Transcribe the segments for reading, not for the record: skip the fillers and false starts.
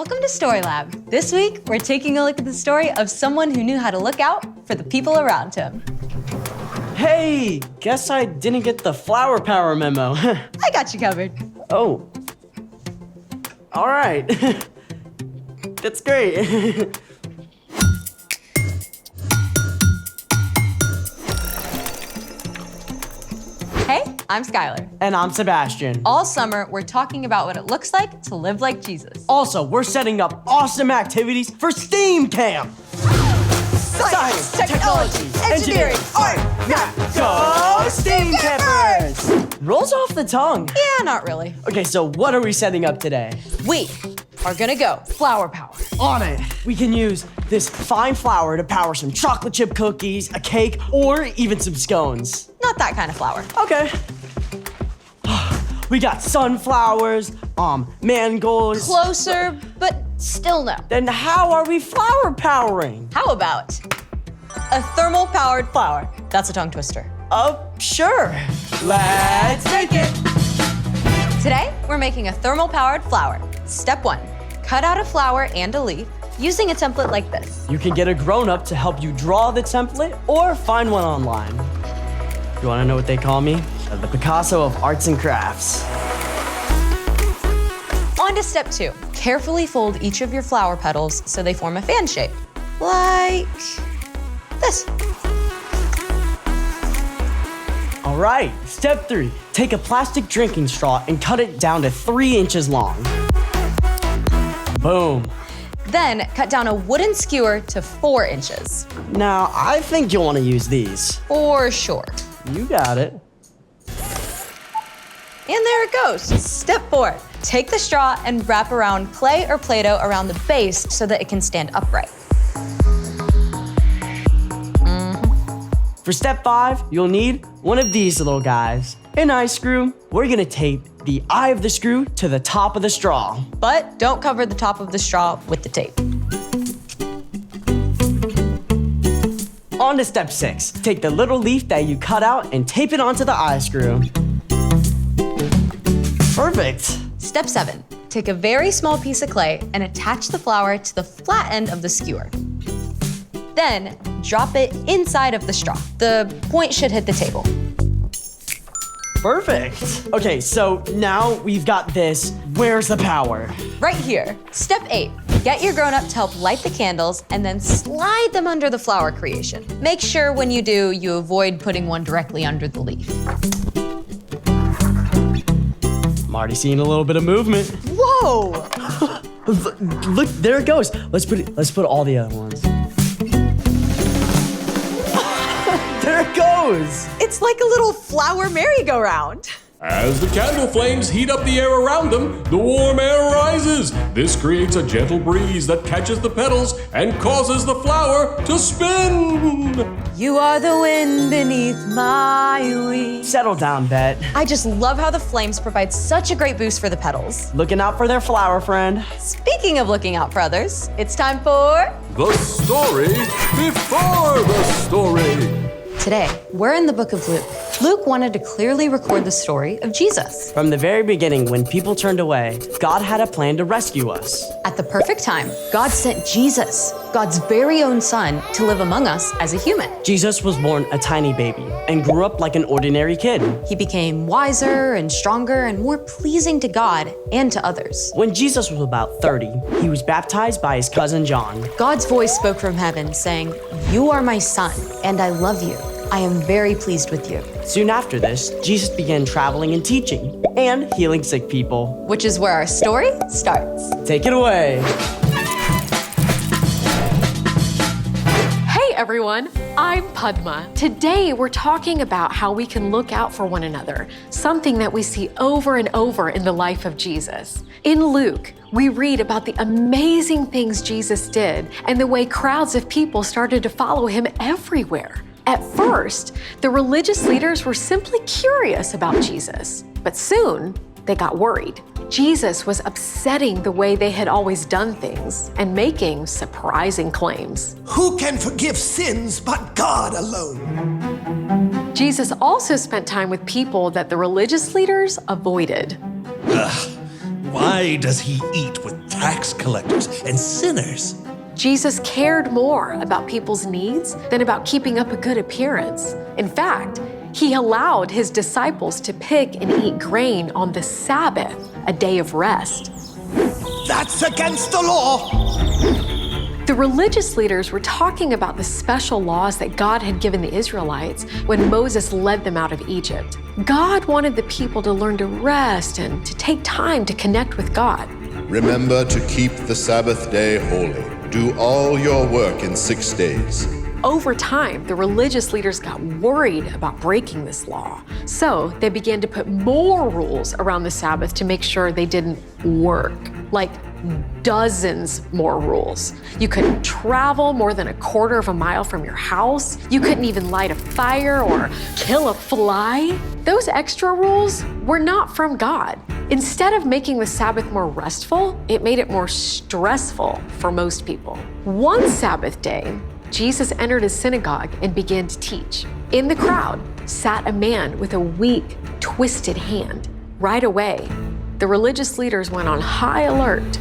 Welcome to Story Lab. This week, we're taking a look at the story of someone who knew how to look out for the people around him. Hey, guess I didn't get the flower power memo. I got you covered. Oh. All right. That's great. Hey, I'm Skylar. And I'm Sebastian. All summer, we're talking about what it looks like to live like Jesus. Also, we're setting up awesome activities for STEAM Camp. Science, technology, engineering, art, math. Go STEAM Campers! Rolls off the tongue. Yeah, not really. Okay, so what are we setting up today? We are gonna go flower power. On it. We can use this fine flour to power some chocolate chip cookies, a cake, or even some scones. Not that kind of flower. Okay. We got sunflowers, mangolds. Closer, but still no. Then how are we flower powering? How about a thermal powered flower? That's a tongue twister. Sure. Let's make it. Today, we're making a thermal powered flower. Step 1, cut out a flower and a leaf using a template like this. You can get a grown-up to help you draw the template or find one online. You wanna know what they call me? The Picasso of arts and crafts. On to step 2. Carefully fold each of your flower petals so they form a fan shape. Like this. All right, step 3. Take a plastic drinking straw and cut it down to 3 inches long. Boom. Then cut down a wooden skewer to 4 inches. Now, I think you'll wanna use these. For sure. You got it. And there it goes. Step 4, take the straw and wrap around clay or Play-Doh around the base so that it can stand upright. For step 5, you'll need one of these little guys. An eye screw. We're gonna tape the eye of the screw to the top of the straw. But don't cover the top of the straw with the tape. On to step 6. Take the little leaf that you cut out and tape it onto the eye screw. Perfect. Step 7, take a very small piece of clay and attach the flower to the flat end of the skewer. Then drop it inside of the straw. The point should hit the table. Perfect. Okay, so now we've got this. Where's the power? Right here. Step 8, get your grown-up to help light the candles and then slide them under the flower creation. Make sure when you do, you avoid putting one directly under the leaf. I'm already seeing a little bit of movement. Whoa! Look, there it goes. Let's put all the other ones. There it goes. It's like a little flower merry-go-round. As the candle flames heat up the air around them, the warm air rises. This creates a gentle breeze that catches the petals and causes the flower to spin. You are the wind beneath my wings. Settle down, Bet. I just love how the flames provide such a great boost for the petals. Looking out for their flower friend. Speaking of looking out for others, it's time for The story before the story. Today, we're in the book of Luke. Luke wanted to clearly record the story of Jesus. From the very beginning, when people turned away, God had a plan to rescue us. At the perfect time, God sent Jesus, God's very own son, to live among us as a human. Jesus was born a tiny baby and grew up like an ordinary kid. He became wiser and stronger and more pleasing to God and to others. When Jesus was about 30, he was baptized by his cousin John. God's voice spoke from heaven saying, "You are my son, and I love you. I am very pleased with you." Soon after this, Jesus began traveling and teaching and healing sick people. Which is where our story starts. Take it away. Hey everyone, I'm Padma. Today we're talking about how we can look out for one another, something that we see over and over in the life of Jesus. In Luke, we read about the amazing things Jesus did and the way crowds of people started to follow him everywhere. At first, the religious leaders were simply curious about Jesus, but soon they got worried. Jesus was upsetting the way they had always done things and making surprising claims. Who can forgive sins but God alone? Jesus also spent time with people that the religious leaders avoided. Why does he eat with tax collectors and sinners. Jesus cared more about people's needs than about keeping up a good appearance. In fact, he allowed his disciples to pick and eat grain on the Sabbath, a day of rest. That's against the law. The religious leaders were talking about the special laws that God had given the Israelites when Moses led them out of Egypt. God wanted the people to learn to rest and to take time to connect with God. Remember to keep the Sabbath day holy. Do all your work in 6 days. Over time, the religious leaders got worried about breaking this law. So they began to put more rules around the Sabbath to make sure they didn't work, like dozens more rules. You couldn't travel more than 1/4 of a mile from your house. You couldn't even light a fire or kill a fly. Those extra rules were not from God. Instead of making the Sabbath more restful, it made it more stressful for most people. One Sabbath day, Jesus entered a synagogue and began to teach. In the crowd sat a man with a weak, twisted hand. Right away, the religious leaders went on high alert.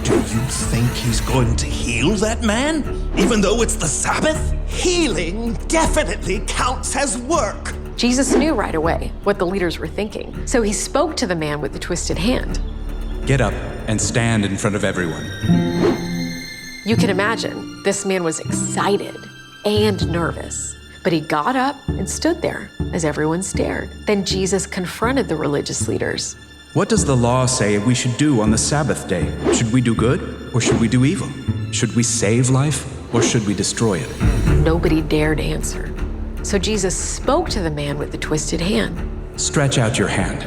Do you think he's going to heal that man, even though it's the Sabbath? Healing definitely counts as work. Jesus knew right away what the leaders were thinking, so he spoke to the man with the twisted hand. Get up and stand in front of everyone. You can imagine, this man was excited and nervous, but he got up and stood there as everyone stared. Then Jesus confronted the religious leaders. What does the law say we should do on the Sabbath day? Should we do good or should we do evil? Should we save life or should we destroy it? Nobody dared answer. So Jesus spoke to the man with the twisted hand. Stretch out your hand.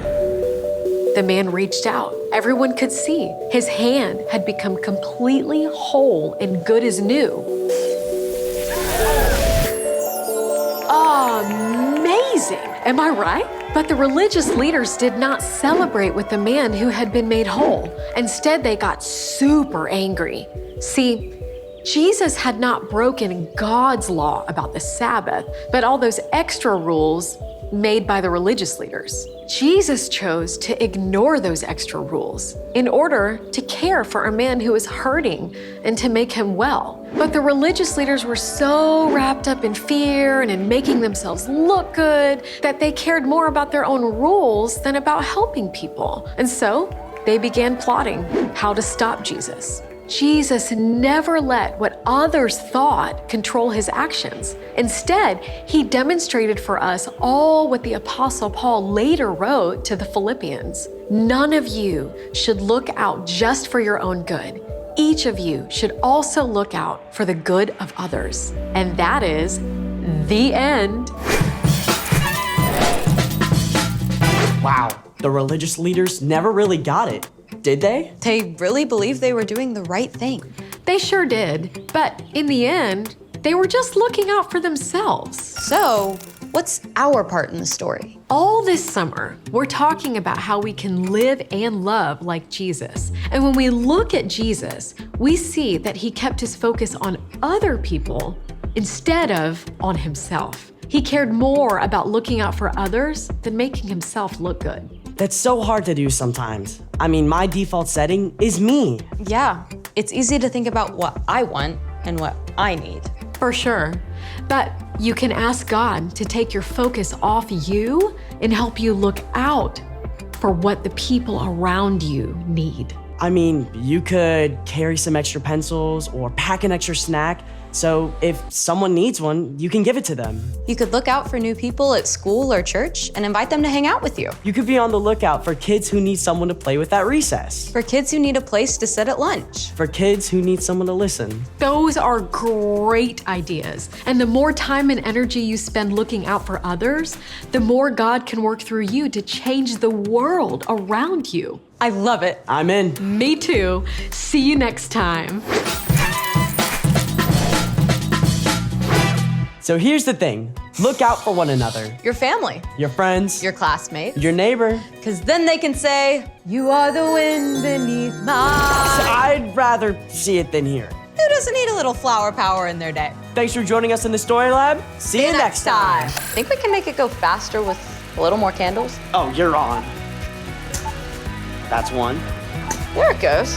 The man reached out. Everyone could see his hand had become completely whole and good as new. Amazing! Am I right? But the religious leaders did not celebrate with the man who had been made whole. Instead, they got super angry. See, Jesus had not broken God's law about the Sabbath, but all those extra rules made by the religious leaders. Jesus chose to ignore those extra rules in order to care for a man who was hurting and to make him well. But the religious leaders were so wrapped up in fear and in making themselves look good that they cared more about their own rules than about helping people. And so they began plotting how to stop Jesus. Jesus never let what others thought control his actions. Instead, he demonstrated for us all what the Apostle Paul later wrote to the Philippians. None of you should look out just for your own good. Each of you should also look out for the good of others. And that is the end. Wow, the religious leaders never really got it, did they? They really believed they were doing the right thing. They sure did, but in the end, they were just looking out for themselves. So, what's our part in the story? All this summer, we're talking about how we can live and love like Jesus. And when we look at Jesus, we see that he kept his focus on other people instead of on himself. He cared more about looking out for others than making himself look good. That's so hard to do sometimes. I mean, my default setting is me. Yeah, it's easy to think about what I want and what I need. For sure. But you can ask God to take your focus off you and help you look out for what the people around you need. I mean, you could carry some extra pencils or pack an extra snack. So if someone needs one, you can give it to them. You could look out for new people at school or church and invite them to hang out with you. You could be on the lookout for kids who need someone to play with at recess. For kids who need a place to sit at lunch. For kids who need someone to listen. Those are great ideas. And the more time and energy you spend looking out for others, the more God can work through you to change the world around you. I love it. I'm in. Me too. See you next time. So here's the thing. Look out for one another. Your family. Your friends. Your classmates. Your neighbor. Because then they can say, "You are the wind beneath my..." I'd rather see it than hear. Who doesn't need a little flower power in their day? Thanks for joining us in the Story Lab. See you next time. Think we can make it go faster with a little more candles? Oh, you're on. That's one. There it goes.